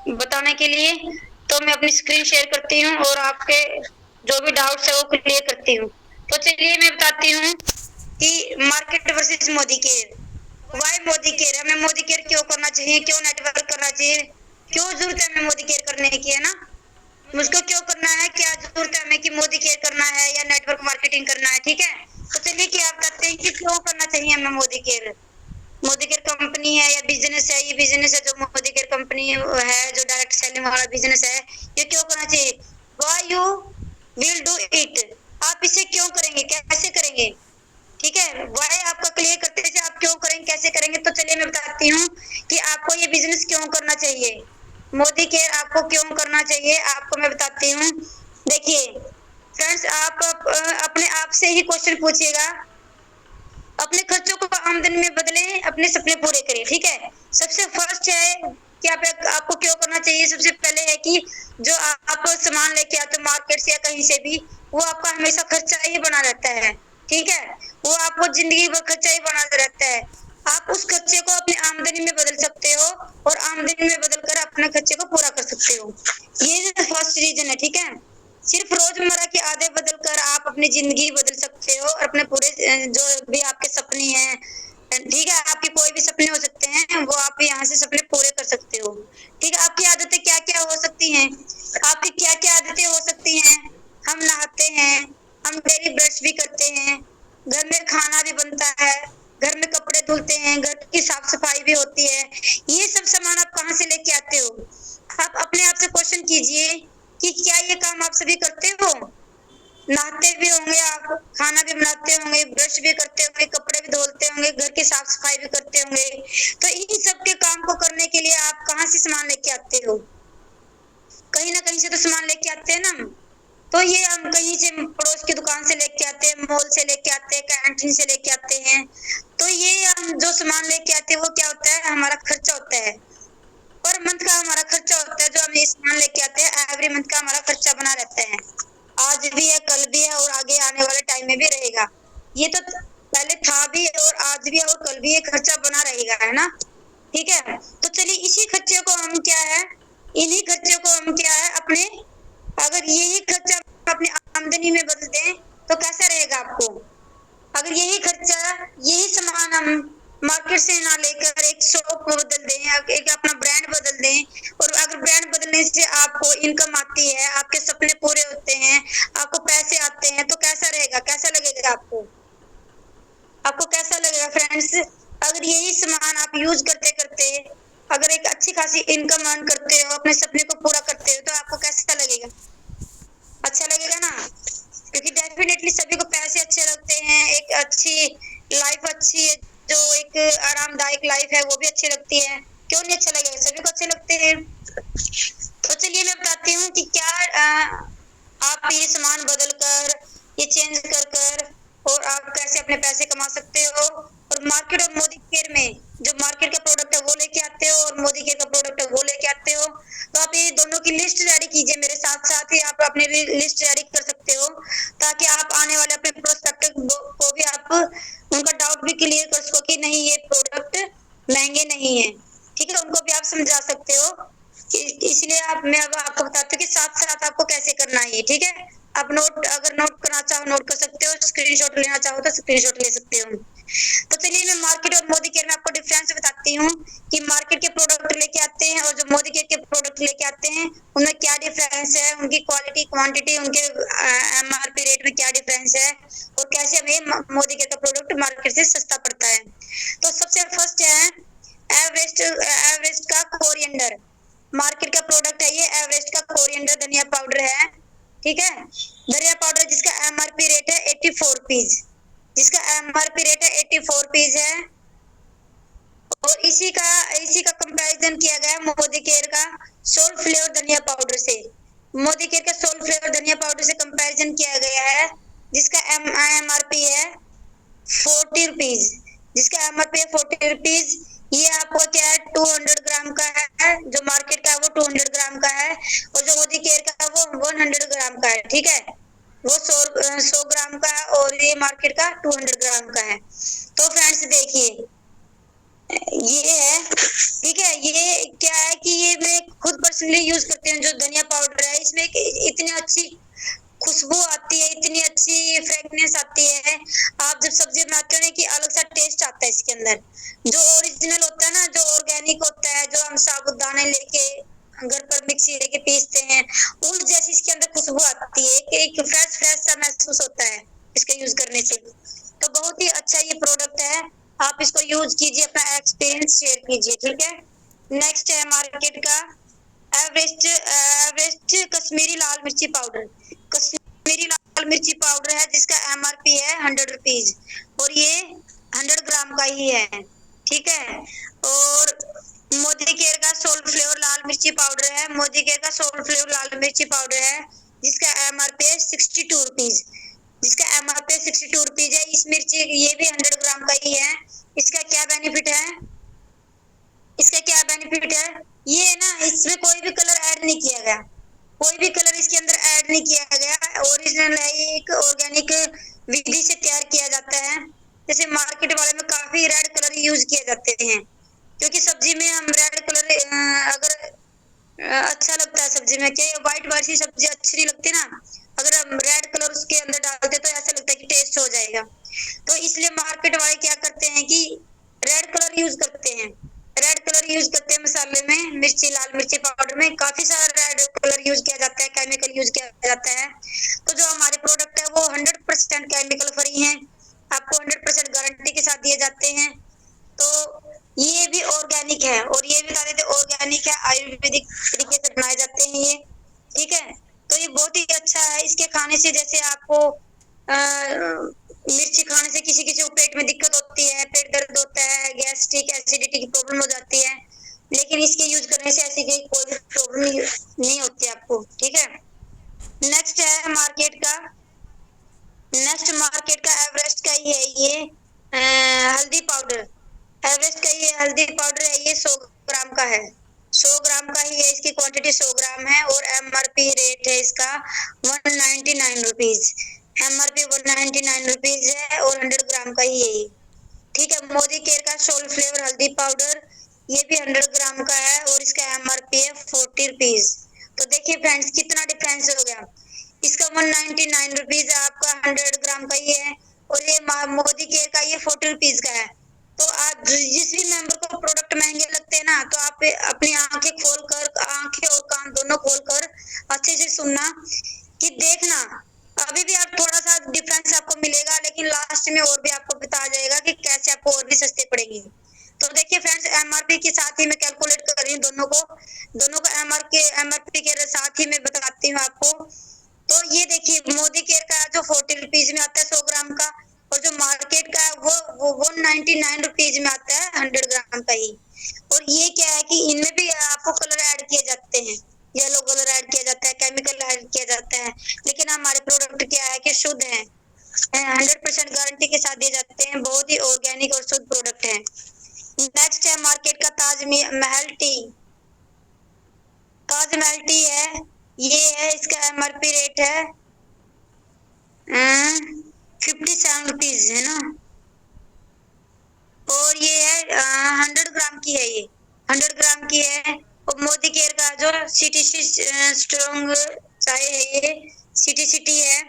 बताने के लिए। तो मैं अपनी स्क्रीन शेयर करती हूँ और आपके जो भी डाउट्स है वो क्लियर करती हूँ। तो चलिए मैं बताती हूँ कि market versus Modi care. Why Modi care, हमें मोदी केयर क्यों करना चाहिए, क्यों नेटवर्क करना चाहिए, क्यों जरूरत है हमें मोदी केयर करने की, है ना। मुझको क्यों करना है, क्या जरूरत है हमें कि मोदी केयर करना है या नेटवर्क मार्केटिंग करना है, ठीक है। तो चलिए क्या आप बताते हैं कि क्यों करना चाहिए हमें Modi care. Modi care company है या बिजनेस है, ये बिजनेस है जो मोदी केयर कंपनी है जो डायरेक्ट सेलिंग वाला बिजनेस है, ये क्यों करना चाहिए। Why you will do it, आप इसे क्यों करेंगे, कैसे करेंगे, ठीक है। वाई आपका क्लियर करते हैं आप क्यों करेंगे, कैसे करेंगे। तो चलिए मैं बताती हूँ कि आपको ये बिजनेस क्यों करना चाहिए, मोदी केयर आपको क्यों करना चाहिए, आपको मैं बताती हूँ। देखिए फ्रेंड्स, आप अपने आप से ही क्वेश्चन पूछिएगा, अपने खर्चों को आमदनी में बदलें, अपने सपने पूरे करें, ठीक है। सबसे फर्स्ट है कि आपको क्यों करना चाहिए। सबसे पहले है कि जो आप सामान लेके आते हो मार्केट से या कहीं से भी, वो आपका हमेशा खर्चा ही बना रहता है, ठीक है। वो आपको जिंदगी भर खर्चा ही बना रहता है। आप उस खर्चे को अपनी आमदनी में बदल सकते हो और आमदनी में बदलकर अपने खर्चे को पूरा कर सकते हो। ये फर्स्ट रीजन है, ठीक है। सिर्फ रोजमर्रा की आदत बदलकर आप अपनी जिंदगी बदल सकते हो और अपने पूरे जो भी आपके सपने हैं, ठीक है, आपके कोई भी सपने हो सकते हैं, वो आप यहाँ से सपने पूरे कर सकते हो, ठीक है। आपकी आदतें क्या क्या हो सकती हैं, आपकी क्या क्या आदतें हो सकती हैं। हम नहाते हैं, हम डेली ब्रश भी करते हैं, घर में खाना भी बनता है, घर में कपड़े धुलते हैं, घर की साफ सफाई भी होती है। ये सब सामान आप कहाँ से लेके आते हो। आप अपने आप से क्वेश्चन कीजिए कि क्या ये काम आप सभी करते हो। नहाते भी होंगे आप, खाना भी बनाते होंगे, ब्रश भी करते होंगे, कपड़े भी धोते होंगे, घर की साफ सफाई भी करते होंगे। तो इन सब के काम को करने के लिए आप कहाँ से सामान लेके आते हो, कहीं ना कहीं से तो सामान लेके आते हैं ना। तो ये हम कहीं से पड़ोस की दुकान से लेके आते हैं, मॉल से लेके आते हैं, कैंटीन से लेके आते हैं। तो ये हम जो सामान लेके आते हैं वो क्या होता है, हमारा खर्चा होता है, पर मंथ का हमारा खर्चा होता है। जो हम ये सामान लेके आते हैं एवरी मंथ का हमारा खर्चा बना रहता है, आज भी है, कल भी है और आगे आने वाले टाइम में भी रहेगा। ये तो पहले था भी और आज भी है और कल भी ये खर्चा बना रहेगा, है ना, ठीक है। तो चलिए इसी खर्चे को हम क्या है, इन्हीं खर्चे को हम क्या है अपने, अगर यही खर्चा अपनी आमदनी में बदल दें तो कैसा रहेगा आपको। अगर यही खर्चा, यही सामान हम मार्केट से ना लेकर एक शॉप को बदल दें, एक अपना ब्रांड बदल दें, और अगर ब्रांड बदलने से आपको इनकम आती है, आपके सपने पूरे होते हैं, आपको पैसे आते हैं, तो कैसा रहेगा, कैसा लगेगा आपको, आपको कैसा लगेगा फ्रेंड्स। अगर यही सामान आप यूज करते करते अगर एक अच्छी खासी इनकम अर्न करते हो, अपने सपने को पूरा करते हो, तो आपको कैसा लगेगा, अच्छा लगेगा ना। क्योंकि डेफिनेटली सभी को पैसे अच्छे लगते हैं, एक अच्छी लाइफ अच्छी है, जो एक आरामदायक लाइफ है वो भी अच्छी लगती है, क्यों नहीं अच्छा लगेगा, सभी को अच्छे लगते हैं। तो चलिए मैं बताती हूँ कि क्या आप ये सामान बदल कर, ये चेंज कर कर और आप कैसे अपने पैसे कमा सकते हो। और मार्केट और मोदी केयर में जो मार्केट का प्रोडक्ट है वो लेके आते हो और मोदी केयर का प्रोडक्ट है वो लेके आते हो। तो आप ये दोनों की लिस्ट जारी कीजिए, मेरे साथ साथ ही आप अपनी लिस्ट जारी कर सकते हो, ताकि आप आने वाले अपने प्रोस्पेक्टिव को भी आप उनका डाउट भी क्लियर कर सको कि नहीं ये प्रोडक्ट महंगे नहीं है, ठीक है, उनको भी आप समझा सकते हो। इसलिए मैं अब आपको बताती हूँ कि साथ साथ आपको कैसे करना है, ठीक है। आप नोट, अगर नोट करना चाहो नोट कर सकते हो, स्क्रीनशॉट लेना चाहो तो स्क्रीनशॉट ले सकते हो। तो चलिए मैं मार्केट और मोदी केयर में आपको डिफरेंस बताती हूँ कि मार्केट के प्रोडक्ट लेके आते हैं और जो मोदी केयर के प्रोडक्ट लेके आते हैं उनमें क्या डिफरेंस है, उनकी क्वालिटी क्वांटिटी, उनके एमआरपी रेट में क्या डिफरेंस है और कैसे हमें मोदी केयर का प्रोडक्ट मार्केट से सस्ता पड़ता है। तो सबसे फर्स्ट है एवरेस्ट, एवरेस्ट का कोरिएंडर, मार्केट का प्रोडक्ट है ये एवरेस्ट का कोरिएंडर धनिया पाउडर है, ठीक है। धनिया पाउडर जिसका एमआरपी रेट है 84 रुपीज, जिसका एमआरपी रेट है 84 रुपीज है। और इसी का कंपैरिजन किया गया मोदी केयर का सोल फ्लेवर धनिया पाउडर से, मोदी केयर का सोल फ्लेवर धनिया पाउडर से कंपैरिजन किया गया है, जिसका एमआरपी है 40 रुपीज, जिसका एमआरपी है 40 रुपीज। ये आपको क्या है 200 ग्राम का है, जो मार्केट का है वो 200 ग्राम का है और जो मोदी केयर का है वो 100 ग्राम का है, ठीक है। वो 100 ग्राम का है और ये मार्केट का 200 ग्राम का है। तो फ्रेंड्स देखिए ये है, ठीक है, ये क्या है कि ये मैं खुद पर्सनली यूज करती हूँ जो धनिया पाउडर है, इसमें इतनी अच्छी खुशबू आती है, इतनी अच्छी फ्रेगनेंस आती है। आप जब सब्जी बनाते हो ना कि अलग सा टेस्ट आता है इसके अंदर। जो ओरिजिनल होता है ना, जो ऑर्गेनिक होता है, जो हम साबुदाने लेके घर पर मिक्सी लेके पीसते हैं, उस जैसी इसके अंदर खुशबू आती है, एक फ्रेश फ्रेश सा महसूस होता है इसका यूज करने से। तो बहुत ही अच्छा ये प्रोडक्ट है, आप इसको यूज कीजिए, अपना एक्सपीरियंस शेयर कीजिए, ठीक है। नेक्स्ट है मार्केट का एवरेस्ट कश्मीरी लाल मिर्ची पाउडर। कश्मीरी लाल मिर्ची पाउडर है जिसका MRP है 100 रुपीज, और ये 100 ग्राम का ही है, ठीक है। और मोदी केयर का सोल फ्लेवर लाल मिर्ची पाउडर है, मोदी केयर का सोल फ्लेवर लाल मिर्ची पाउडर है जिसका MRP है 62 रुपीज, जिसका MRP 62 रुपीज है। इस मिर्ची ये भी 100 ग्राम का ही है। इसका क्या बेनिफिट है, इसका क्या बेनिफिट है, ये ना इसमें कोई भी कलर ऐड नहीं किया गया, कोई भी कलर इसके अंदर ऐड नहीं किया गया, ओरिजिनल है, एक ऑर्गेनिक विधि से तैयार किया जाता है। जैसे मार्केट वाले में काफी रेड कलर यूज किए जाते हैं, क्योंकि सब्जी में हम रेड कलर अगर अच्छा लगता है सब्जी में, क्या व्हाइट वाइट सी सब्जी अच्छी नहीं लगती ना, अगर हम रेड कलर उसके अंदर डालते तो ऐसा लगता है कि टेस्ट हो जाएगा। तो इसलिए मार्केट वाले क्या करते हैं कि रेड कलर यूज करते हैं, रेड कलर यूज करते हैं मसाले में, मिर्ची लाल मिर्ची पाउडर में काफी सारा रेड कलर यूज किया जाता है, केमिकल यूज किया जाता है। तो जो हमारे प्रोडक्ट है वो 100% केमिकल फ्री हैं, आपको 100% गारंटी के साथ दिए जाते हैं। तो ये भी ऑर्गेनिक है, और ये भी बता देते ऑर्गेनिक है, आयुर्वेदिक तरीके से बनाए जाते हैं ये, ठीक है। तो ये बहुत ही अच्छा है, इसके खाने से जैसे आपको मिर्ची खाने से किसी किसी को पेट में दिक्कत होती है, पेट दर्द होता है, गैस्ट्रिक एसिडिटी की प्रॉब्लम हो जाती है, लेकिन इसके यूज करने से ऐसी कोई भी प्रॉब्लम नहीं होती आपको, ठीक है। नेक्स्ट है मार्केट का, नेक्स्ट मार्केट का एवरेस्ट का ही है ये हल्दी पाउडर, एवरेस्ट का ये हल्दी पाउडर है, ये 100 ग्राम का है, 100 ग्राम का ही है, इसकी क्वांटिटी 100 ग्राम है, और MRP रेट है इसका 199 रुपीज, MRP 199 रुपीज है, और 100 ग्राम का ही है, ठीक है। मोदी केयर का सोल फ्लेवर हल्दी पाउडर, ये भी 100 ग्राम का है, और इसका MRP है 40 रुपीज। तो देखिए फ्रेंड्स कितना डिफरेंस हो गया, इसका 199 रुपीज है, आपका 100 ग्राम का ही है, और ये मोदी केयर का ये 40 रुपीज का है। तो आप जिस भी मेंबर को प्रोडक्ट महंगे लगते हैं ना, तो आप अपनी आंखें खोलकर, आंखें और कान दोनों खोलकर अच्छे से सुनना कि देखना, अभी भी आप थोड़ा सा डिफरेंस आपको मिलेगा, लेकिन लास्ट में और भी आपको बता जाएगा कि कैसे आपको और भी सस्ते पड़ेंगे। तो देखिए फ्रेंड्स, MRP के साथ ही मैं कैलकुलेट कर रही हूँ दोनों को MRP के साथ ही मैं बताती हूँ आपको। तो ये देखिए मोदी केयर का जो 40 रुपीज में आता है 100 ग्राम का, और जो मार्केट का है वो 199 रुपीज में आता है 100 ग्राम का ही। और ये क्या है कि इनमें भी आपको कलर ऐड किए जाते हैं, येलो कलर ऐड किया जाता है, केमिकल ऐड किया जाता है, लेकिन हमारे प्रोडक्ट क्या है कि शुद्ध है, 100% गारंटी के साथ दिए जाते हैं, बहुत ही ऑर्गेनिक और शुद्ध प्रोडक्ट है। नेक्स्ट है मार्केट का ताज महल टी, ताज महल टी है, ये है, इसका MRP रेट है 57 रुपीज है ना, और ये है 100 ग्राम की है, ये 100 ग्राम की है। और मोदी केयर का जो CTC स्ट्रॉन्ग चाय है, ये CTC है,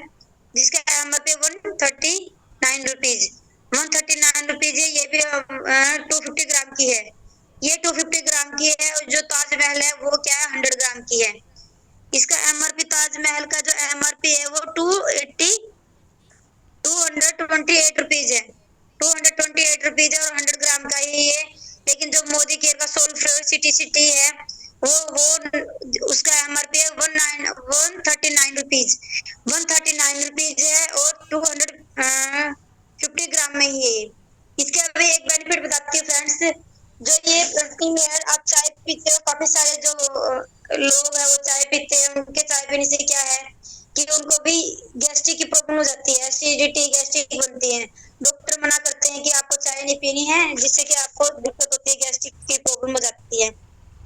जिसका MRP 139 रुपीज, 139 रुपीज है, ये भी 250 ग्राम की है, ये 250 ग्राम की है। और जो ताजमहल है वो क्या है 100 ग्राम की है, इसका MRP ताजमहल का जो MRP है वो 228 रुपीज है, 228 रुपीज है, और 100 ग्राम का ही है। लेकिन जो मोदी केयर का सोल फ्लेवर CTC है वो उसका MRP है 139 रुपीज, 139 रुपीज है, और 250 ग्राम में ही है। इसके अभी एक बेनिफिट बताती हूँ फ्रेंड्स, जो ये प्रोटीन है, आप चाय पीते हो, काफी सारे जो लोग हैं वो चाय पीते हैं, उनके चाय पीने से क्या है कि उनको भी गैस्ट्रिक की प्रॉब्लम हो जाती है, एसिडिटी गैस्ट्रिक बनती है, डॉक्टर मना करते हैं कि आपको चाय नहीं पीनी है, जिससे कि आपको दिक्कत होती है, गैस्ट्रिक की प्रॉब्लम हो जाती है,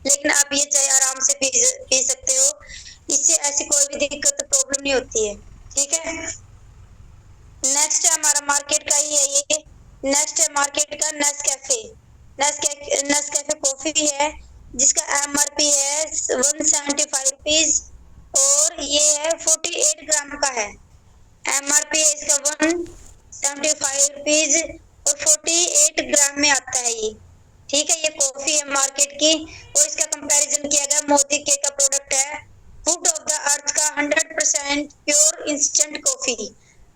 लेकिन आप ये चाय आराम से पी सकते हो, इससे ऐसी कोई भी दिक्कत प्रॉब्लम नहीं होती है, ठीक है। नेक्स्ट है हमारा मार्केट का ही है ये, नेक्स्ट है मार्केट का नेस्कैफे, नेस्कैफे कॉफी है, जिसका MRP है 175 रुपीज और ये है 48 ग्राम का है। MRP है इसका 175 रुपीज और 48 ग्राम में आता है ये। ठीक है, ये कॉफी है मार्केट की और इसका कंपैरिजन किया गया मोदी के का प्रोडक्ट है फूड ऑफ द अर्थ का 100% प्योर इंस्टेंट कॉफी।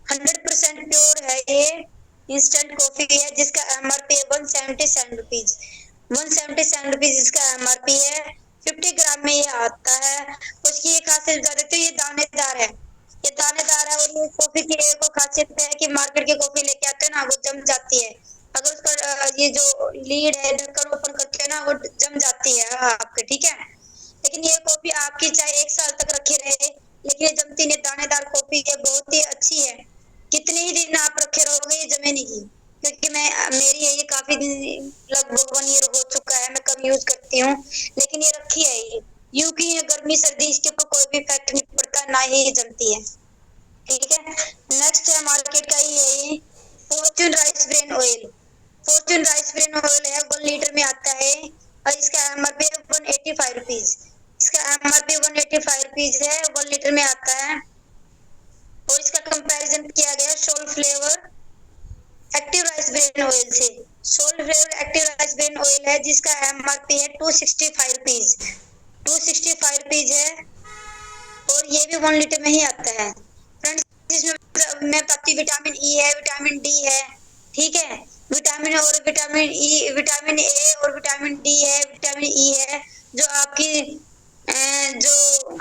100% प्योर है ये इंस्टेंट कॉफी है जिसका MRP है 177 रुपीज। 177 रुपीज इसका MRP है। 50 ग्राम में ये आता है। उसकी ये खासियत बता देते, ये दानेदार है, ये दानेदार है और ये कॉफी की एक खासियत है कि मार्केट की कॉफी लेके आते हैं ना वो जम जाती है। अगर उसका ये जो लीड है ढक्कन ओपन करते हैं ना वो जम जाती है आपके, ठीक है। लेकिन ये कॉफी आपकी चाहे 1 साल तक रखे रहे लेकिन ये जमती नहीं, दानेदार कॉफी है, बहुत ही अच्छी है। कितने ही दिन आप रखे रहोगे ये जमेगी, क्योंकि मैं मेरी है ये काफी दिन लगभग 1 ईयर हो चुका है, मैं कम यूज करती हूँ लेकिन ये रखी है ये, यूं की गर्मी सर्दी इसके ऊपर कोई भी इफेक्ट नहीं पड़ता, ना ही ये जमती है। ठीक है, नेक्स्ट है मार्केट का ये Fortune rice bran oil. Fortune rice bran oil है 1 लीटर में आता है और इसका MRP है 185 रुपीज। इसका MRP 185 रुपीज है, 1 लीटर में आता है और इसका कंपैरिजन किया गया Saffola active rice bran oil से। Saffola active rice bran oil है जिसका MRP है 265 रुपीज। 265 रुपीज है और ये भी 1 लीटर में ही आता है। फ्रेंड्स, इसमें मैं बताती हूँ विटामिन ई है, विटामिन डी है, ठीक है। विटामिन और विटामिन ई, विटामिन ए और विटामिन डी है, विटामिन ई है जो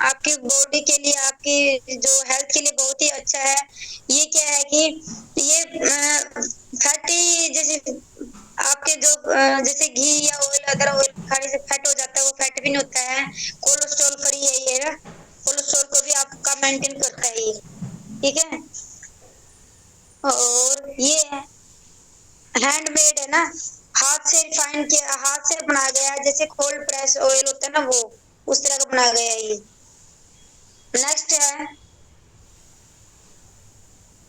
आपकी बॉडी के लिए, आपकी जो हेल्थ के लिए बहुत ही अच्छा है। ये क्या है कि ये फैटी जैसे आपके जो जैसे घी या ऑयल, अदर ऑयल खाने से फैट हो जाता है वो फैट भी नहीं होता है। कोलेस्ट्रॉल फ्री है ये ना, कोलेस्ट्रॉल को भी आपका मेंटेन करता है ये, ठीक है। और ये हैंडमेड है ना, हाथ से रिफाइन किया, हाथ से बनाया गया है, जैसे कोल्ड प्रेस ऑयल होता है ना वो उस तरह का बनाया गया है ये।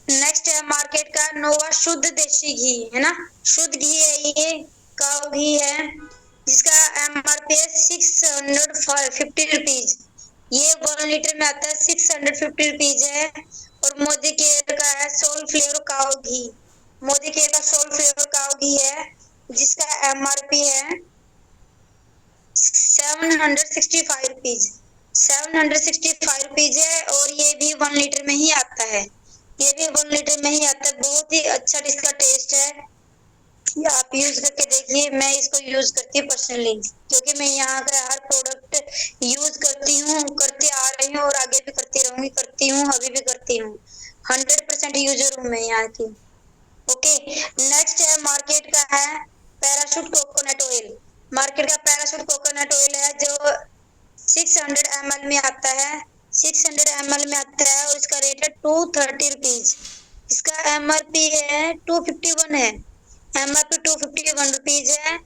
नेक्स्ट है मार्केट का नोवा शुद्ध देसी घी है ना, शुद्ध घी है ये, काऊ घी है जिसका MRP है 650 रुपीज। ये 1 लीटर में आता है, 650 रुपीज है। और मोदी केयर का है सोल फ्लेवर काऊ घी। मोदी केयर का सोल फ्लेवर काऊ घी है जिसका MRP है 765 रुपीज। 765 रुपीज है और ये भी 1 लीटर में ही आता है। ये भी 1 लीटर में ही आता है। बहुत ही अच्छा इसका टेस्ट है, आप यूज करके देखिए। मैं इसको यूज करती हूँ पर्सनली, क्योंकि मैं यहाँ का हर प्रोडक्ट यूज करती हूँ, करते आ रही हूँ और आगे भी करती रहूंगी, करती हूँ अभी भी करती हूँ। 100% यूजर हूँ मैं यहाँ की। ओके, नेक्स्ट है मार्केट का है पैराशूट कोकोनट ऑयल। मार्केट का पैराशूट कोकोनट ऑयल है जो 600 ml में आता है, 600 ml में आता है और इसका रेट है 230 रुपीज। इसका MRP है 251 है, MRP 251 रुपीज है।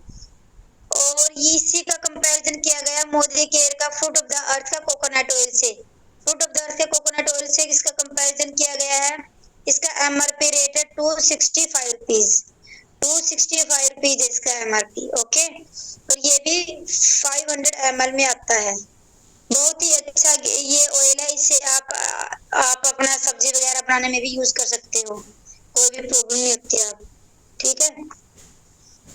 और इसी का कंपैरिजन किया गया मोदी केयर का फूड ऑफ द अर्थ का कोकोनट ऑयल से। फूड ऑफ द अर्थ के कोकोनट ऑयल से इसका कंपैरिजन किया गया है। इसका MRP रेट है 265 रुपीज। 265 रुपीज इसका MRP। ओके, और ये भी 500 ml में आता है। बहुत ही अच्छा ये ऑयल है, इससे आप अपना सब्जी वगैरह बनाने में भी यूज कर सकते हो, कोई भी प्रॉब्लम नहीं होती आप, ठीक है।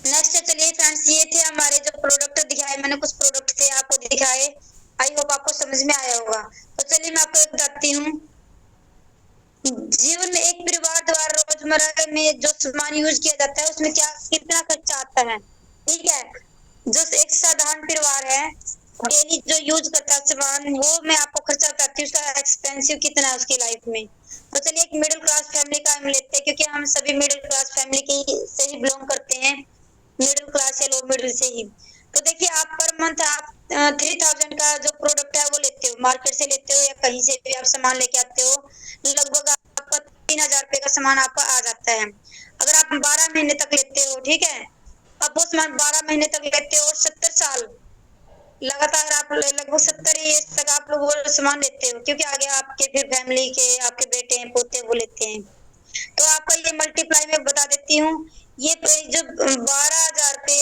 नेक्स्ट चलिए फ्रेंड्स, ये थे हमारे जो प्रोडक्ट दिखाए, मैंने कुछ प्रोडक्ट थे आपको दिखाए, आई होप आपको समझ में आया होगा। तो चलिए मैं आपको बताती हूँ, जीवन में एक परिवार द्वारा रोजमर्रा में जो सामान यूज किया जाता है उसमें क्या कितना खर्चा आता है, ठीक है। जो एक साधारण परिवार है डेली जो यूज करता है सामान, वो मैं आपको खर्चा बताती हूँ, उसका एक्सपेंसिव कितना है उसकी लाइफ में। तो चलिए एक मिडिल क्लास फैमिली का हम लेते हैं, क्योंकि हम सभी मिडिल क्लास फैमिली की से ही बिलोंग करते हैं, मिडिल क्लास या लो मिडिल से ही। तो देखिए आप पर मंथ आप 3000 का जो प्रोडक्ट है वो लेते हो, मार्केट से लेते हो या कहीं से भी आप सामान लेके आते हो, लगभग आपका 3000 रुपए का सामान आपका आ जाता है। अगर आप 12 महीने तक लेते हो, ठीक है, अब वो सामान 12 महीने तक लेते हो और 70 साल लगातार आप लगभग 70 ईयर्स तक आप लोग वो सामान लेते हो, क्योंकि आगे आपके फिर फैमिली के आपके बेटे हैं पोते वो लेते हैं। तो आपका ये मल्टीप्लाई में बता देती हूँ, ये जो 12,000 पे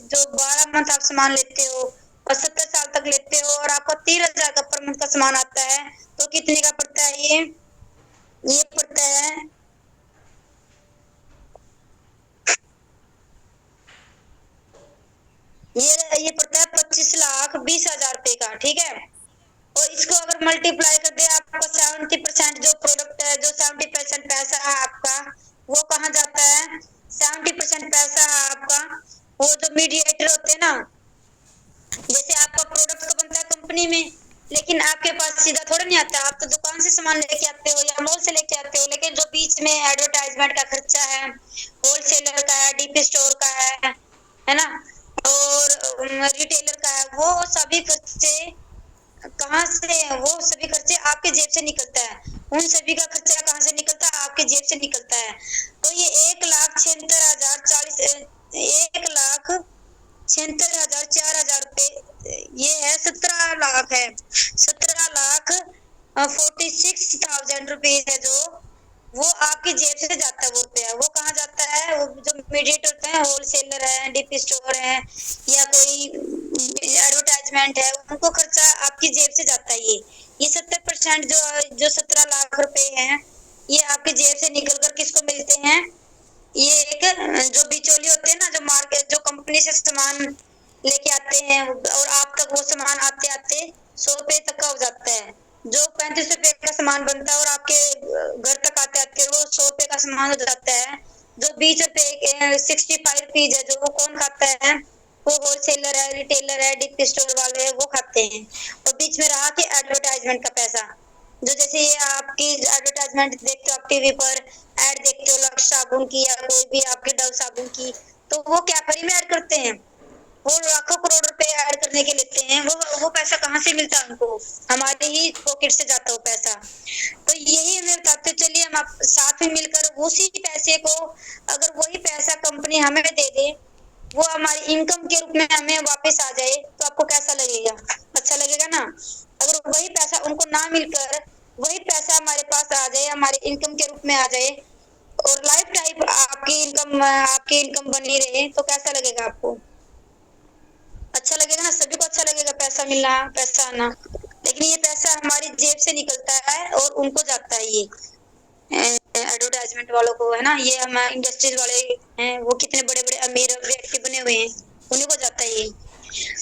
जो 12 मंथ आप सामान लेते हो और 70 साल तक लेते हो और आपका 3000 का पर मंथ का सामान आता है, तो कितने का पड़ता है ये पड़ता है ये पड़ता है 25,20,000 रुपए का। ठीक है, और इसको अगर मल्टीप्लाई कर दे आपका 70% जो प्रोडक्ट है, जो 70% पैसा है आपका, वो कहाँ जाता है? 70% पैसा है आपका वो जो मीडिएटर होते हैं ना, जैसे आपका प्रोडक्ट तो बनता है कंपनी में, लेकिन आपके पास सीधा थोड़ा नहीं आता। आप तो दुकान से सामान लेके आते हो या मॉल से लेके आते हो, लेकिन जो बीच में एडवर्टाइजमेंट का खर्चा है, होलसेलर का है, डीपी स्टोर का है ना, और रिटेलर का है, वो सभी खर्चे कहाँ से? वो सभी खर्चे आपके जेब से निकलता है। उन सभी का खर्चा कहाँ से निकलता है? आपके जेब से निकलता है। तो ये 1,76,040 1,76,000 4,000 रुपए, ये है 17 लाख है। 17,46,000 रुपीज है जो वो आपकी जेब से जाता है। वो रुपया वो कहाँ जाता है? वो जो मीडिएटर होते हैं, होलसेलर है, डीपी स्टोर है, या कोई एडवर्टाइजमेंट है, उनको खर्चा आपकी जेब से जाता है। ये 70% जो 17 लाख रुपए हैं, ये आपकी जेब से निकल कर किसको मिलते हैं? ये एक जो बिचौली होते हैं ना, जो मार्केट, जो कंपनी से सामान लेके आते हैं और आप तक वो सामान आते आते 100 रुपए तक का हो जाता है। जो 35 रुपए का सामान बनता है और आपके घर तक आते आते वो 100 रुपए का सामान हो जाता है। जो 20 रुपए 65 रुपीज है, जो वो कौन खाता है? वो होलसेलर है, रिटेलर है, डीपी स्टोर वाले है, वो खाते हैं। और बीच में रहा कि एडवर्टाइजमेंट का पैसा, जो जैसे ये आपकी एडवर्टाइजमेंट देखते हो आप टीवी पर, ऐड देखते हो लक्स साबुन की या कोई भी आपके डव साबुन की, तो वो क्या फ्री में ऐड करते हैं? वो लाखों करोड़ रुपए ऐड करने के लेते हैं। वो पैसा कहाँ से मिलता है उनको? हमारे ही पॉकेट से जाता है वो पैसा। तो यही हमें बताते, चलिए हम आप साथ में मिलकर उसी पैसे को, अगर वही पैसा कंपनी हमें दे दे, वो हमारी इनकम के रूप में हमें वापस आ जाए, तो आपको कैसा लगेगा? अच्छा लगेगा ना। अगर वही पैसा उनको ना मिलकर वही पैसा हमारे पास आ जाए, हमारे इनकम के रूप में आ जाए, और लाइफ टाइम आपकी इनकम बनी रहे, तो कैसा लगेगा आपको? अच्छा लगेगा ना, सभी को अच्छा लगेगा पैसा मिलना, पैसा आना। लेकिन ये पैसा हमारी जेब से निकलता है और उनको जाता है, ये एडवर्टाइजमेंट वालों को, है ना। ये हमारे इंडस्ट्रीज वाले हैं, वो कितने बड़े बड़े अमीर व्यक्ति बने हुए हैं, उन्हीं को जाता है ये।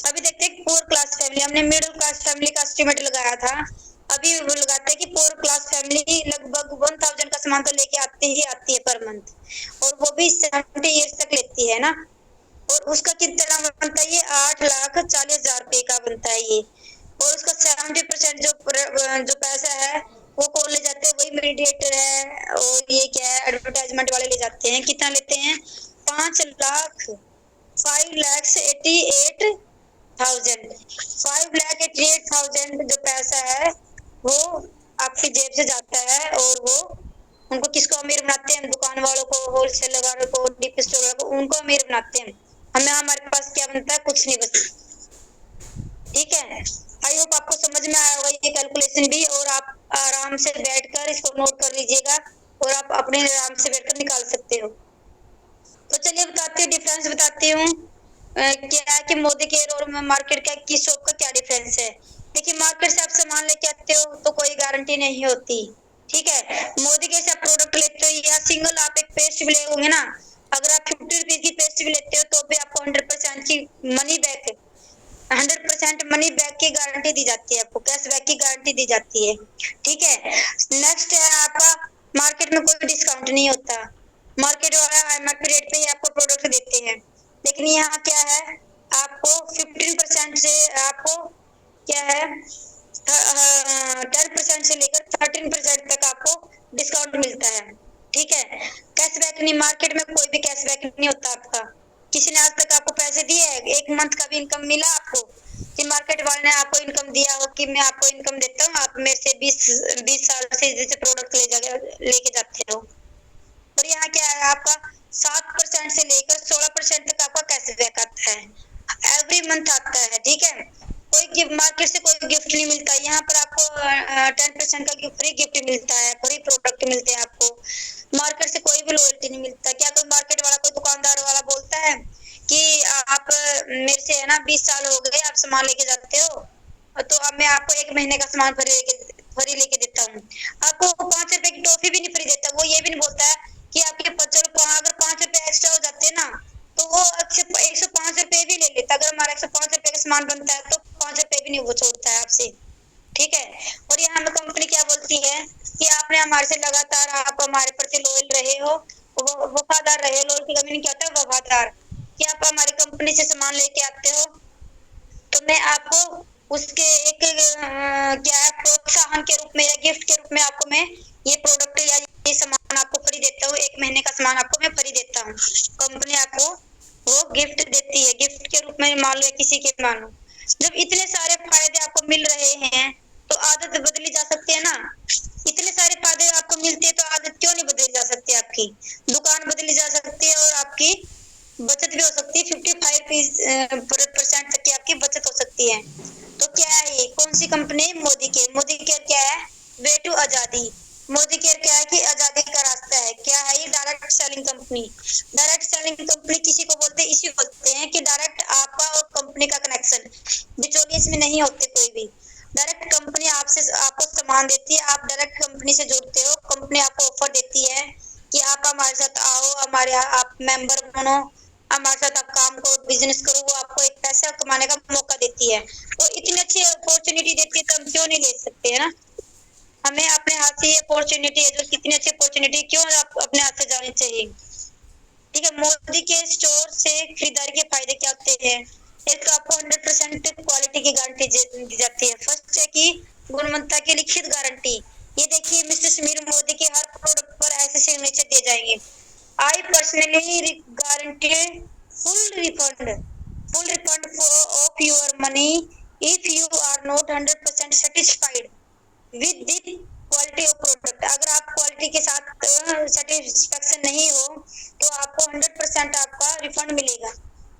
अभी देखते हैं पुअर क्लास फैमिली, हमने मिडिल क्लास फैमिली का एस्टिमेट लगाया था। अभी वो लगाते हैं कि पुअर क्लास फैमिली लगभग 1,000 का सामान तो लेके आती है पर मंथ, और वो भी 70 ईयर्स तक लेती है ना। और उसका कितना बनता है? ये 8,40,000 रुपए का बनता है ये। और उसका 70% जो पैसा है वो कौन ले जाते हैं? वही मीडिएटर है, और ये क्या है, एडवर्टाइजमेंट वाले ले जाते हैं। कितना लेते हैं? 5,88,000। 5,88,000 जो पैसा है वो आपकी जेब से जाता है, और वो उनको किसको अमीर बनाते हैं? दुकान वालों को, होलसेलर वालों को, डीपी स्टोर वालों को, उनको अमीर बनाते हैं। हमें हमारे पास क्या बनता है? कुछ नहीं बचता। ठीक है, आई होप आपको समझ में आया होगा ये कैलकुलेशन भी, और आप आराम से बैठकर इसको नोट कर लीजिएगा, और आप अपने आराम से बैठकर निकाल सकते हो। तो चलिए बताती हूँ, डिफरेंस बताती हूँ क्या है कि मोदी केयर और मार्केट का की शॉप का क्या डिफरेंस है। देखिए, मार्केट से आप सामान लेके आते हो तो कोई गारंटी नहीं होती। ठीक है, मोदी केयर से आप प्रोडक्ट लेते हो या सिंगल आप एक पेस्ट भी ले होंगे ना, अगर आप 50 रुपीज की पेस्ट भी लेते हो तो भी आपको 100% की मनी बैक 100% मनी बैक की गारंटी दी जाती है, आपको कैशबैक की गारंटी दी जाती है। ठीक है, नेक्स्ट है आपका, मार्केट में कोई डिस्काउंट नहीं होता। मार्केट वाला एमआरपी रेट पे ही आपको प्रोडक्ट देते हैं, लेकिन यहाँ क्या है, आपको 15% से आपको क्या है 10% से लेकर 13% तक आपको डिस्काउंट मिलता है। ठीक है, कैशबैक नहीं, मार्केट में कोई भी कैशबैक नहीं होता आपका। किसी ने आज तक आपको पैसे दिए हैं? एक मंथ का भी इनकम मिला आपको कि मार्केट वाले ने आपको इनकम दिया हो कि मैं आपको इनकम देता हूँ, आप मेरे से 20 साल से जैसे प्रोडक्ट लेके जाते हो। और यहाँ क्या है, आपका 7% से लेकर 16% तक आपका कैशबैक आता है, एवरी मंथ आता है। ठीक है, कोई गिफ्ट, मार्केट से कोई गिफ्ट नहीं मिलता, यहाँ पर आपको 10% का फ्री गिफ्ट मिलता है, फ्री प्रोडक्ट मिलते हैं आपको। मार्केट से कोई भी लॉयल्टी नहीं मिलता। क्या कोई मार्केट वाला, कोई दुकानदार वाला बोलता है कि आप मेरे से है ना 20 साल हो गए आप सामान लेके जाते हो, तो अब मैं आपको 1 महीने का सामान फ्री लेके देता हूँ। आपको 5 रुपए की टॉफी भी नहीं फ्री देता, वो ये भी नहीं बोलता है कि आपके चलो अगर 5 रुपए एक्स्ट्रा हो जाते हैं ना, तो वो 105 रुपए भी ले लेता। अगर हमारा 105 रुपए का सामान बनता है तो 5 रुपए भी नहीं वो छोड़ता है आपसे, ठीक है। और यहाँ हमें कंपनी क्या बोलती है कि आपने हमारे से लगातार आप हमारे प्रति लॉयल रहे हो, वफादार रहे हो। लॉयल्टी का मीनिंग क्या होता है? वफादार। कि आप हमारी कंपनी से सामान लेके आते हो तो मैं आपको उसके एक क्या है प्रोत्साहन के रूप में या गिफ्ट के रूप में आपको मैं ये प्रोडक्ट या ये सामान आपको फ्री देता हूँ। 1 महीने का सामान आपको मैं फ्री देता हूँ। कंपनी आपको वो गिफ्ट देती है, गिफ्ट के रूप में मान लो या किसी के मान लो। जब इतने सारे फायदे आपको मिल रहे हैं तो आदत बदली जा सकती है ना। इतने सारे फायदे आपको मिलते हैं तो आदत क्यों नहीं बदली जा सकती? आपकी दुकान बदली जा सकती है और आपकी बचत भी हो सकती है। 55% तक की आपकी बचत हो सकती है। तो क्या है ये? कौन सी company? Modi care. Modi care क्या है? वे टू आजादी। मोदी केयर क्या है कि आजादी का रास्ता है। क्या है ये? Direct selling company. Direct selling company किसी को बोलते हैं? इसी बोलते हैं कि डायरेक्ट आपका और कंपनी का कनेक्शन, बिचौलिए इसमें नहीं होते कोई भी। डायरेक्ट कंपनी आपसे आपको सामान देती है, आप डायरेक्ट कंपनी से जुड़ते हो। कंपनी आपको ऑफर देती है कि आप हमारे साथ आओ, हमारे यहाँ आप मेंबर बनो, हमारे साथ आप काम करो, बिजनेस करो। वो आपको एक पैसा कमाने का मौका देती है। तो इतनी अच्छी अपॉर्चुनिटी देती है तो हम क्यों नहीं ले सकते, है ना। हमें अपने हाथ से ये अपॉर्चुनिटी है, जो कितनी अच्छी अपॉर्चुनिटी, क्यों आप अपने हाथ से जानी चाहिए। ठीक है। मोदी के स्टोर से खरीदारी के फायदे क्या होते हैं? एक तो आपको 100% क्वालिटी की गारंटी दी जाती है। फर्स्ट है कि गुणवत्ता की लिखित गारंटी। ये देखिए मिस्टर समीर मोदी के हर प्रोडक्ट पर ऐसे सिग्नेचर दिए जाएंगे। I personally guaranteed full refund of your money if you are not 100% satisfied with the quality of product. अगर आप क्वालिटी के साथ सेटिस्फेक्शन नहीं हो तो आपको 100% आपका रिफंड मिलेगा।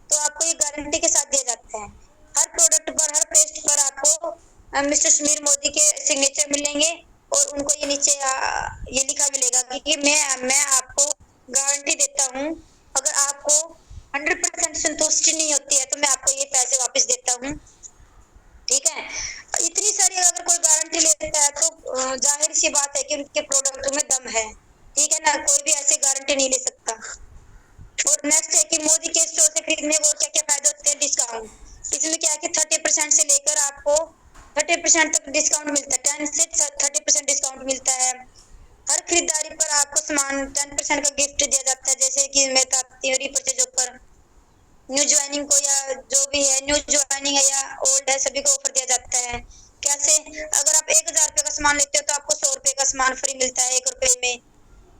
तो आपको ये गारंटी के साथ दिया जाता है। हर प्रोडक्ट पर, हर पेस्ट पर आपको मिस्टर समीर मोदी के सिग्नेचर मिलेंगे और उनको ये नीचे ये लिखा मिलेगा कि मैं आपको गारंटी देता हूँ, अगर आपको 100% संतुष्टि नहीं होती है तो मैं आपको ये पैसे वापस देता हूँ। ठीक है। इतनी सारी अगर कोई गारंटी लेता है तो जाहिर सी बात है कि उनके प्रोडक्ट में दम है। ठीक है ना, कोई भी ऐसे गारंटी नहीं ले सकता। और नेक्स्ट है कि मोदी के स्टोर से खरीदने को क्या क्या फायदे होते हैं? डिस्काउंट। इसमें क्या है कि 30% से लेकर आपको 30% तक डिस्काउंट मिलता है। 10 से 30% डिस्काउंट मिलता है। हर खरीदारी पर आपको सामान 10% का गिफ्ट दिया जाता है। जैसे कि मैं बताती हूँ, रीपरचेज ऑफर, न्यू ज्वाइनिंग को या जो भी है, न्यू ज्वाइनिंग है या ओल्ड है, सभी को ऑफर दिया जाता है। कैसे? अगर आप 1000 रुपए का सामान लेते हो तो आपको 100 रुपए का सामान फ्री मिलता है 1 रुपए में,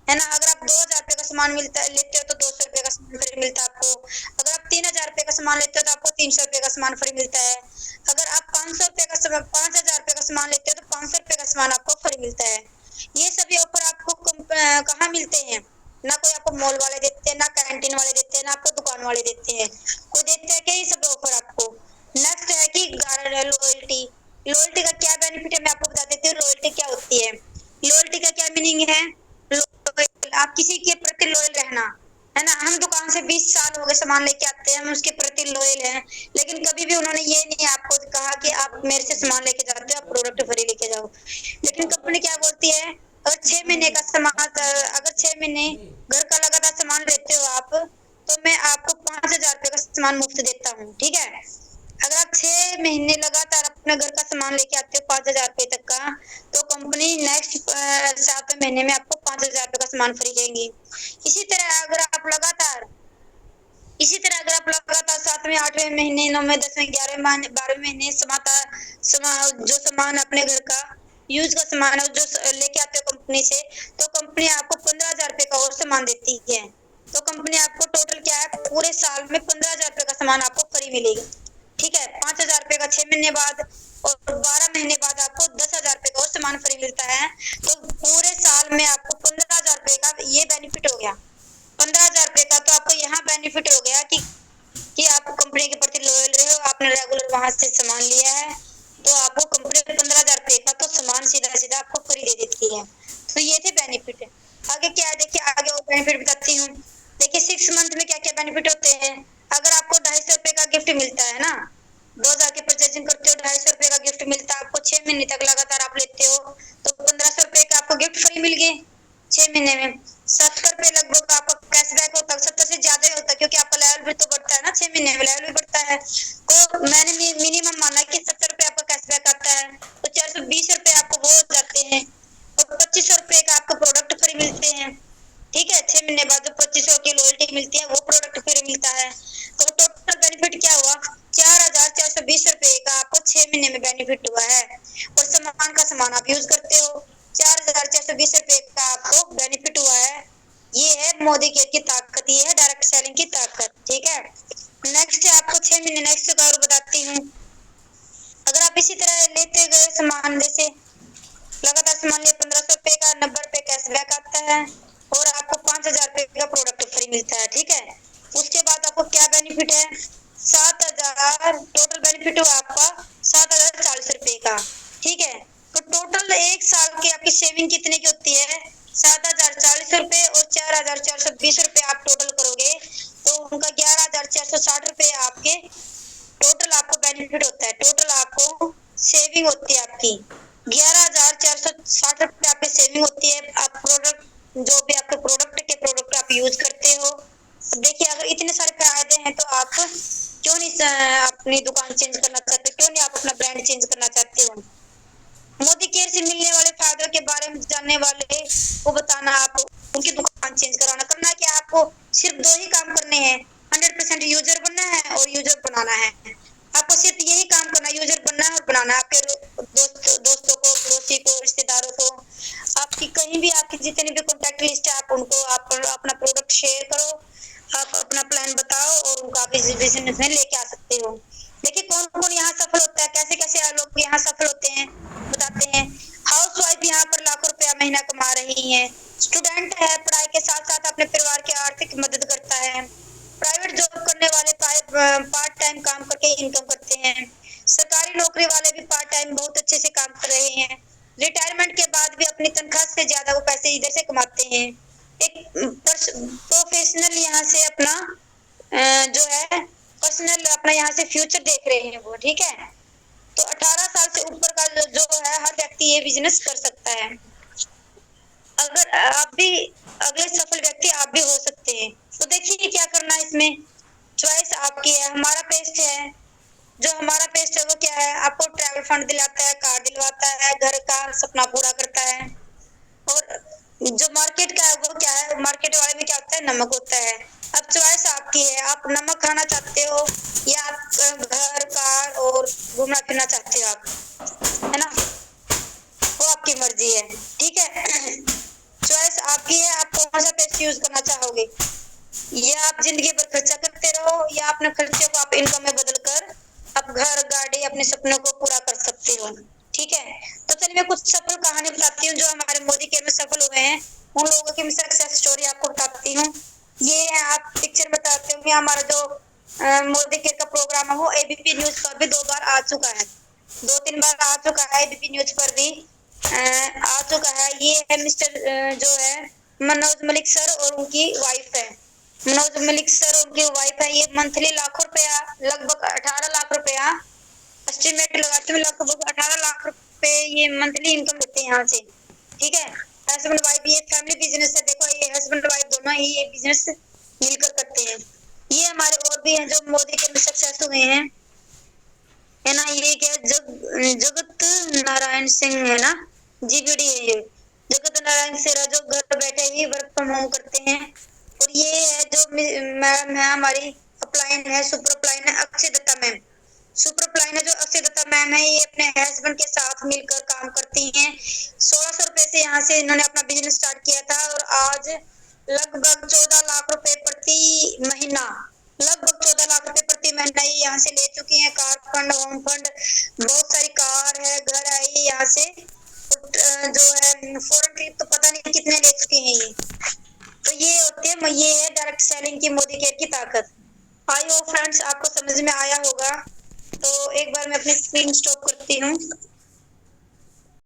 है ना। अगर आप 2000 रुपए का सामान मिलता है लेते हो तो 200 रुपए का सामान फ्री मिलता है आपको। अगर आप 3000 रुपए का सामान लेते हो तो आपको 300 रुपए का सामान फ्री मिलता है। अगर आप 5000 रुपए का सामान लेते हो तो 500 रुपए का सामान आपको फ्री मिलता है। ये सभी ऑफर आपको कहाँ मिलते हैं? ना कोई आपको मॉल वाले देते हैं, ना कैंटीन वाले देते हैं, ना आपको दुकान वाले देते हैं। कोई देते हैं क्या ये सब ऑफर आपको? नेक्स्ट है कि लॉयल्टी। लॉयल्टी का क्या बेनिफिट है मैं आपको बता देती हूँ। लॉयल्टी क्या होती है? लॉयल्टी का क्या मीनिंग है? आप किसी के प्रति लॉयल रहना, है ना। हम दुकान से 20 साल हो गए सामान लेके आते हैं, हम उसके प्रति लॉयल हैं, लेकिन कभी भी उन्होंने ये नहीं आपको कहा कि आप मेरे से सामान लेके जाते हो आप प्रोडक्ट फ्री लेके जाओ। लेकिन कंपनी क्या बोलती है? अगर 6 महीने का सामान, अगर 6 महीने घर का लगातार सामान लेते हो आप, तो मैं आपको 5000 रुपए का सामान मुफ्त देता हूँ। ठीक है। अगर आप 6 महीने लगातार अपने घर का सामान लेके आते हो 5000 रुपए तक का, तो कंपनी नेक्स्ट 7वें महीने में आपको 5000 रुपए का सामान फ्री देंगी। इसी तरह अगर आप लगातार 7वें 8वें महीने 9वें 10वें 11वें महीने 12वें महीने जो सामान अपने घर का यूज का सामान है जो लेके आते हो कंपनी से, तो कंपनी आपको 15000 रुपए का और सामान देती है। तो कंपनी आपको टोटल क्या है, पूरे साल में 15000 रुपए का सामान आपको फ्री मिलेगा। ठीक है। 5000 रुपए का 6 महीने बाद और 12 महीने बाद आपको 10,000 रुपए का और सामान फ्री मिलता है। तो पूरे साल में आपको 15,000 रुपए का ये बेनिफिट हो गया। 15,000 रुपए का तो आपको यहाँ बेनिफिट हो गया कि आप कंपनी के प्रति लॉयल रहे हो, आपने रेगुलर वहां से सामान लिया है, तो आपको कंपनी 15,000 रुपए का तो सामान सीधा सीधा आपको फ्री दे देती है। तो ये थे बेनिफिट। आगे क्या है देखिए, आगे और बेनिफिट बताती हूँ। देखिए 6 मंथ में क्या क्या बेनिफिट होते हैं। अगर आपको 250 रुपए का गिफ्ट मिलता है ना, 2000 की परचेजिंग करते हो, 250 रुपए का गिफ्ट मिलता है आपको, 6 महीने तक लगातार आप लेते हो, तो 1500 रुपए का आपको गिफ्ट फ्री मिल गए 6 महीने में। 70 रुपए लगभग आपका कैशबैक होता है, 70 से ज्यादा ही होता है, क्योंकि आपका लेवल भी तो बढ़ता है ना, 6 महीने में लेवल भी बढ़ता है। तो मैंने मिनिमम माना कि 70 रुपए आपका कैशबैक आता है, तो 420 रुपए आपको वो हो जाते हैं, और 2500 रुपए का आपको प्रोडक्ट फ्री मिलते हैं। ठीक है, 6 महीने बाद जो 2500 की लॉयल्टी मिलती है वो प्रोडक्ट फ्री मिलता है। तो टोटल बेनिफिट क्या हुआ, 4420 रुपए का आपको 6 महीने में बेनिफिट हुआ है। और सामान का सामान आप यूज करते हो, 4420 रुपए का आपको बेनिफिट हुआ है। ये है मोदी केयर की ताकत, ये है डायरेक्ट सेलिंग की ताकत। ठीक है, नेक्स्ट आपको 6 महीने नेक्स्ट का और बताती हूँ। अगर आप इसी तरह लेते गए सामान, जैसे लगातार सामान लिए, 1500 रुपए का 90 रुपए कैशबैक आता है, और आपको 5000 रुपए का प्रोडक्ट फ्री मिलता है। ठीक है, उसके बाद आपको क्या बेनिफिट है, 7000 टोटल बेनिफिट हुआ आपका 7040 रुपए का। ठीक है, तो टोटल एक साल की आपकी सेविंग कितने की होती है, 7040 रुपए, और 4420 रुपए आप टोटल करोगे तो उनका 11460 रुपए आपके टोटल आपको बेनिफिट होता है। टोटल आपको सेविंग होती है आपकी 11460 रुपए आपकी सेविंग होती है। आप प्रोडक्ट, जो भी आपके प्रोडक्ट आप यूज करते हो, देखिए अगर इतने सारे फायदे हैं तो आप क्यों नहीं अपनी दुकान चेंज करना चाहते, क्यों नहीं आप अपना ब्रांड चेंज करना चाहते हो। मोदी केयर से मिलने वाले फायदों के बारे में जानने वाले को बताना, आप उनकी दुकान चेंज कराना। करना है कि आपको सिर्फ 2 ही काम करने हैं, 100% यूजर बनना है और यूजर बनाना है। आपको सिर्फ यही काम करना, यूजर बनना है और बनाना है। आपके दोस्तों को, पड़ोसी को, रिश्तेदारों को, आपकी कहीं भी आपकी जितनी भी कॉन्टेक्ट लिस्ट है, आप उनको आप अपना प्रोडक्ट शेयर करो, आप अपना प्लान बताओ, और उनको आप इस बिजनेस में लेके आ सकते हो। देखिए कौन कौन यहाँ सफल होता है, कैसे कैसे लोग यहाँ सफल होते हैं बताते हैं। हाउस वाइफ यहाँ पर लाखों रुपया महीना कमा रही है। स्टूडेंट है, पढ़ाई के साथ साथ अपने परिवार की आर्थिक मदद करता है। प्राइवेट जॉब करने वाले पार्ट टाइम काम करके इनकम करते हैं। सरकारी नौकरी वाले भी पार्ट टाइम बहुत अच्छे से काम कर रहे हैं। रिटायरमेंट के बाद भी अपनी तनख्वाह से ज्यादा वो पैसे इधर से कमाते हैं। एक प्रोफेशनल यहाँ से अपना जो है पर्सनल अपना यहाँ से फ्यूचर देख रहे हैं वो। ठीक है, तो 18 साल से ऊपर का जो है हर व्यक्ति ये बिजनेस कर सकता है। अगर आप भी अगले सफल व्यक्ति आप भी हो सकते हैं। तो देखिए क्या करना है, इसमें चॉइस आपकी है। हमारा पेस्ट है, जो हमारा पेस्ट है वो क्या है, आपको ट्रैवल फंड दिलाता है, कार दिलवाता है, घर का सपना पूरा करता है। और जो मार्केट का है वो क्या है, मार्केट वाले में क्या होता है, नमक होता है। अब चॉइस आपकी है, आप नमक खाना चाहते हो या आप घर कार और घूमना फिरना चाहते हो, आप है ना, वो आपकी मर्जी है। ठीक है, चॉइस आपकी है, आप कौन सा पेस्ट यूज करना चाहोगे। या आप जिंदगी भर खर्चा करते रहो, या अपने खर्चे को आप इनकम में बदल कर आप घर गाड़ी अपने सपनों को पूरा कर सकते हो। ठीक है, तो चलिए मैं कुछ सफल कहानी बताती हूँ जो हमारे मोदी केयर में सफल हुए हैं, उन लोगों की सक्सेस स्टोरी आपको बताती हूँ। ये है, आप पिक्चर बताते होंगे, हमारा जो मोदी केयर का प्रोग्राम है वो एबीपी न्यूज पर भी 2 बार आ चुका है, 2-3 बार आ चुका है, एबीपी न्यूज पर भी आ चुका है। ये है मिस्टर जो है मनोज मलिक सर और उनकी वाइफ है। मनोज मलिक सर और उनकी वाइफ है। ये मंथली लाखों रुपया, लगभग 18 लाख रुपया एस्टिमेट लगाते हैं, लगभग 18 लाख रुपए ये मंथली इनकम देते हैं यहाँ से। ठीक है, हस्बैंड वाइफ, ये फैमिली बिजनेस है। देखो ये हस्बैंड वाइफ दोनों ही ये बिजनेस मिलकर करते हैं। ये हमारे और भी हैं जो मोदी के सक्सेस हुए हैं, है ना। ये क्या जगत नारायण सिंह है ना, जीबीडी है ये, जगत नारायण सिंह जो घर बैठे ही वर्क फ्रॉम होम करते हैं। और ये है जो मैम है हमारी अपलाइन है, सुपर अपलाइन है, Akshay Dutta ma'am. Super upline है जो अक्षय दत्ता मैम है, ये अपने हस्बैंड के साथ मिलकर काम करती हैं। 1600 रुपए से यहाँ से इन्होंने अपना बिजनेस स्टार्ट किया था, और आज लगभग 14 लाख रुपए प्रति महीना, लगभग 14 लाख रुपए प्रति महीना ये यहाँ से ले चुकी हैं। कार फंड, होम फंड, बहुत सारी कार है, घर है ये यहाँ से। जो है फॉरेन ट्रिप तो पता नहीं कितने ले चुके हैं ये। तो ये होते हैं, ये है डायरेक्ट सेलिंग की मोदी केयर की ताकत। आई होप फ्रेंड्स आपको समझ में आया होगा। तो एक बार मैं अपनी स्क्रीन स्टॉप करती हूँ।